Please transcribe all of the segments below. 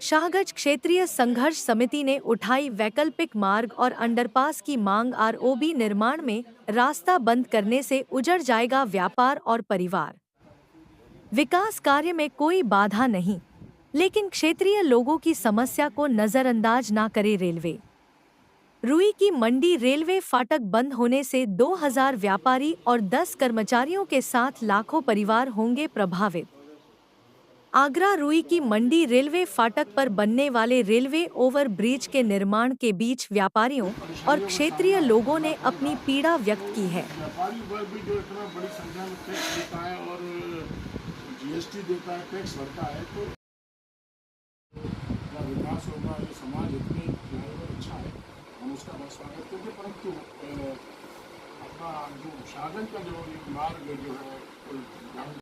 शाहगंज क्षेत्रीय संघर्ष समिति ने उठाई वैकल्पिक मार्ग और अंडरपास की मांग। आरओबी निर्माण में रास्ता बंद करने से उजड़ जाएगा व्यापार और परिवार। विकास कार्य में कोई बाधा नहीं, लेकिन क्षेत्रीय लोगों की समस्या को नजरअंदाज ना करे रेलवे। रुई की मंडी रेलवे फाटक बंद होने से 2000 व्यापारी और 10 कर्मचारियों के साथ लाखों परिवार होंगे प्रभावित। आगरा रुई की मंडी रेलवे फाटक पर बनने वाले रेलवे ओवर ब्रिज के निर्माण के बीच व्यापारियों और क्षेत्रीय लोगों ने अपनी पीड़ा व्यक्त की है। व्यापारी वर्ग भी जो इतना बड़ी संख्या में टैक्स देता है और जीएसटी देता है, टैक्स भरता है, तो विकास होगा। ये समाज इतनी अच्छा है, हम उसका बहुत स्वागत करते हैं। परंतु अपना जो शाहगंज का जो मार्ग जो है,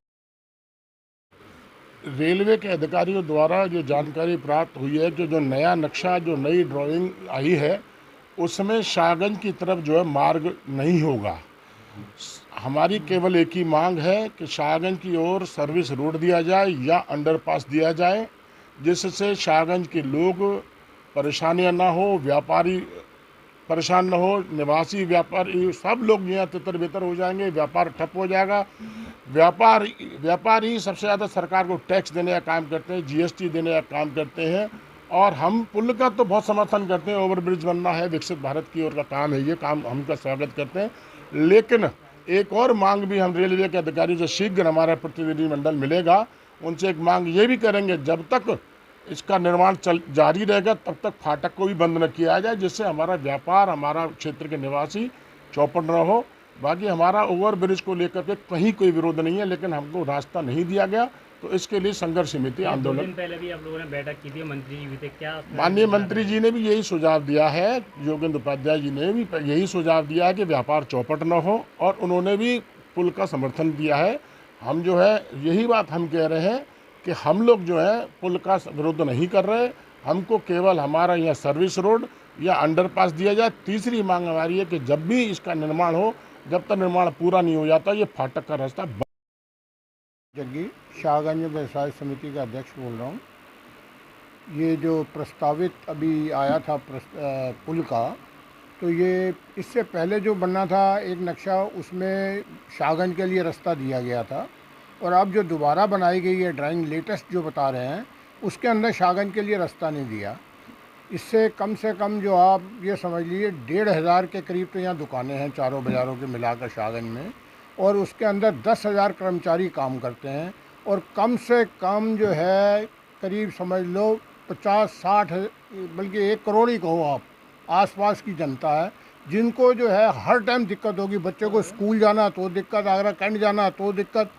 रेलवे के अधिकारियों द्वारा जो जानकारी प्राप्त हुई है कि जो नया नक्शा, जो नई ड्राइंग आई है, उसमें शाहगंज की तरफ जो है मार्ग नहीं होगा। हमारी केवल एक ही मांग है कि शाहगंज की ओर सर्विस रोड दिया जाए या अंडरपास दिया जाए, जिससे शाहगंज के लोग परेशानियां ना हो, व्यापारी परेशान न हो, निवासी व्यापारी सब लोग यहाँ तितर बितर हो जाएंगे, व्यापार ठप हो जाएगा। व्यापारी सबसे ज़्यादा सरकार को टैक्स देने का काम करते हैं, जीएसटी देने का काम करते हैं। और हम पुल का तो बहुत समर्थन करते हैं, ओवरब्रिज बनना है, विकसित भारत की ओर का काम है, ये काम हम का स्वागत करते हैं। लेकिन एक और मांग भी हम रेलवे के अधिकारी से शीघ्र हमारा प्रतिनिधिमंडल मिलेगा, उनसे एक मांग ये भी करेंगे, जब तक इसका निर्माण जारी रहेगा तब तक फाटक को भी बंद न किया जाए, जिससे हमारा व्यापार, हमारा क्षेत्र के निवासी चौपट न हो। बाकी हमारा ओवर ब्रिज को लेकर के कहीं कोई विरोध नहीं है, लेकिन हमको रास्ता नहीं दिया गया, तो इसके लिए संघर्ष समिति आंदोलन। 2 दिन पहले भी आप लोगों ने बैठक की थी, मंत्री जी भी थे, क्या माननीय मंत्री जी ने भी यही सुझाव दिया है, योगेंद्र उपाध्याय जी ने भी यही सुझाव दिया है कि व्यापार चौपट न हो, और उन्होंने भी पुल का समर्थन दिया है। हम जो है यही बात हम कह रहे हैं कि हम लोग जो है पुल का विरोध नहीं कर रहे, हमको केवल हमारा यहाँ सर्विस रोड या अंडरपास दिया जाए। तीसरी मांग हमारी है कि जब भी इसका निर्माण हो, जब तक निर्माण पूरा नहीं हो जाता, ये फाटक का रास्ता। जग्गी, शाहगंज व्यवसाय समिति का अध्यक्ष बोल रहा हूँ। ये जो प्रस्तावित अभी आया था पुल का, तो ये इससे पहले जो बनना था एक नक्शा, उसमें शाहगंज के लिए रास्ता दिया गया था, और अब जो दोबारा बनाई गई है ड्राइंग लेटेस्ट जो बता रहे हैं, उसके अंदर शाहगंज के लिए रास्ता नहीं दिया। इससे कम से कम जो आप ये समझ लीजिए 1500 के करीब तो यहाँ दुकानें हैं चारों बाज़ारों के मिलाकर शाहगंज में, और उसके अंदर 10,000 कर्मचारी काम करते हैं, और कम से कम जो है करीब समझ लो 50-60 बल्कि 1 करोड़ ही कहो आप, आसपास की जनता है, जिनको जो है हर टाइम दिक्कत होगी। बच्चों को स्कूल जाना तो दिक्कत, आगरा कैंट जाना तो दिक्कत।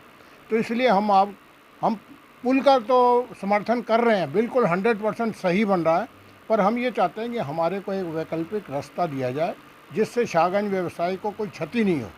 तो इसलिए हम पुल का तो समर्थन कर रहे हैं, बिल्कुल 100% सही बन रहा है, पर हम ये चाहते हैं कि हमारे को एक वैकल्पिक रास्ता दिया जाए, जिससे शाहगंज व्यवसाय को कोई क्षति नहीं हो।